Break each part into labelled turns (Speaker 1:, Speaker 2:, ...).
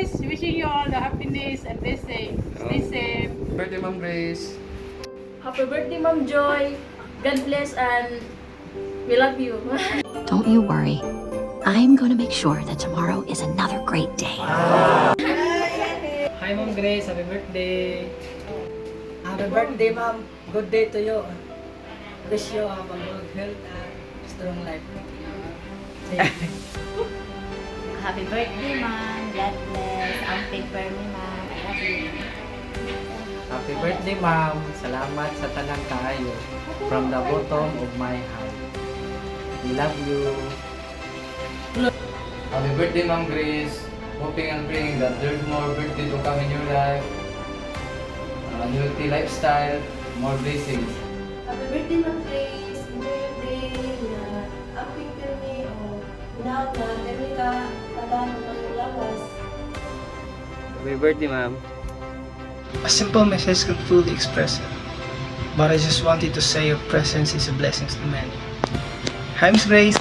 Speaker 1: Grace, wishing you all the happiness and blessing. Stay safe.
Speaker 2: Birthday, Ma'am Grace.
Speaker 3: Happy birthday, Ma'am Joy. God bless and we love you.
Speaker 4: Don't you worry. I'm going to make sure that tomorrow is another great day.
Speaker 5: Hi, Ma'am Grace. Happy birthday.
Speaker 6: Happy birthday, ma'am. Good day to you. Wish you have a good health and strong life.
Speaker 7: Happy birthday, Ma'am. God bless. Ang paper me, Ma'am. I love you.
Speaker 5: Happy birthday, Ma'am. Salamat sa tanang kaayo. From the bottom of my heart. We love you.
Speaker 2: Happy birthday, Ma'am Grace. Hoping and praying that there's more birthday to come in your life. Healthy lifestyle, more blessings.
Speaker 8: Happy birthday, Ma'am Grace. Enjoy your day. Ang picture ni now na dami ka tagaan ng lawas.
Speaker 5: Happy birthday, Ma'am.
Speaker 9: A simple message can fully express it, but I just wanted to say your presence is a blessing to many. Hi, Miss Grace.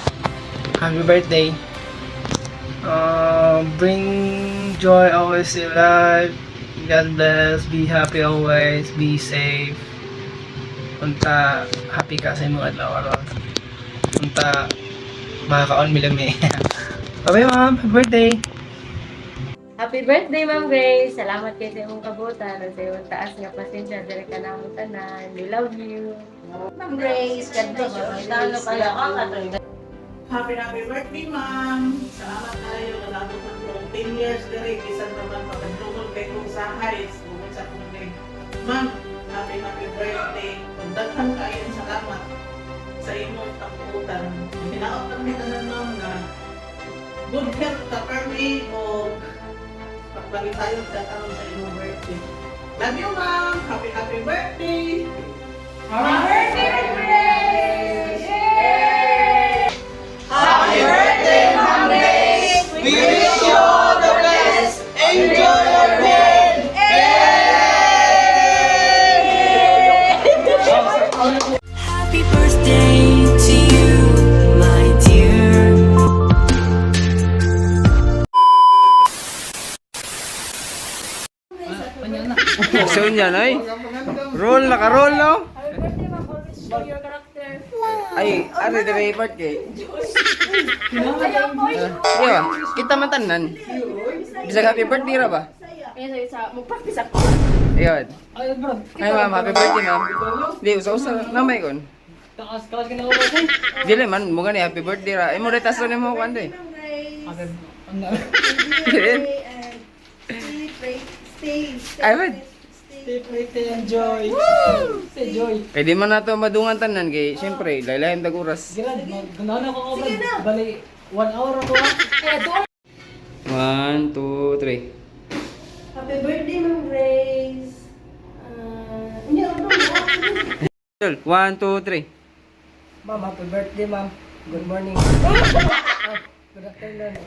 Speaker 9: Happy birthday. Bring joy always in life. God bless. Be happy always. Be safe. Unta happy ka sa imong adlaw aron. Unta makakaon milami. Bye, ma'am. Happy birthday.
Speaker 3: Happy birthday, Ma'am Grace. Salamat kayo sa imong kabutan at sa imong taas nga pasensya diri ka na akong tanan. We love you.
Speaker 7: Ma'am Grace, God bless you. Talo pala ka
Speaker 10: Happy birthday, ma'am. Salamat tayo. Nalabot ng 10 years diri. Bisan naman pagtungkol kay kong sahay. Bukod sa kong ma'am, happy birthday. Daghan kayo salamat sa imong kaputan. Hinaot lang nito na ma'am na good health ka permi o pagbalik tayo daghan sa imong birthday. Love you, ma'am. Happy birthday. Happy birthday, Ma'am Grace! Happy birthday, Ma'am Grace! We wish you all the best! Enjoy your day!
Speaker 4: Happy birthday to you, my dear.
Speaker 5: So yan ay. Roll naka-roll no?
Speaker 3: Happy birthday, Ma'am. Always show your character.
Speaker 5: Ay, ari dire birthday.
Speaker 3: Ayaw ko.
Speaker 5: Iya, kita man tanan. Bisa happy birthday ra ba?
Speaker 3: Ayun sa mag-practice ako.
Speaker 5: Ayun. Ay, ma'am, happy birthday, ma'am. Di usa-usa namay kon.
Speaker 6: Takas ka na ako ba?
Speaker 5: Dili man mo gani happy birthday ra. Imo retas ni mo kan day.
Speaker 8: Ma'am Grace.
Speaker 5: Dili.
Speaker 8: Stay.
Speaker 5: Ay, wait.
Speaker 6: Stay pretty and joy. Stay joy.
Speaker 5: Kay di man nato madungan tanan kay syempre lain-lain dag oras.
Speaker 6: Girad, ganahan ako ko ba? Bali, 1 hour ako ha.
Speaker 5: 1 2 3.
Speaker 8: Happy birthday, Ma'am Grace. Hindi ako mo.
Speaker 5: 1 2 3.
Speaker 6: Ma'am, happy birthday, ma'am. Good morning. Good afternoon.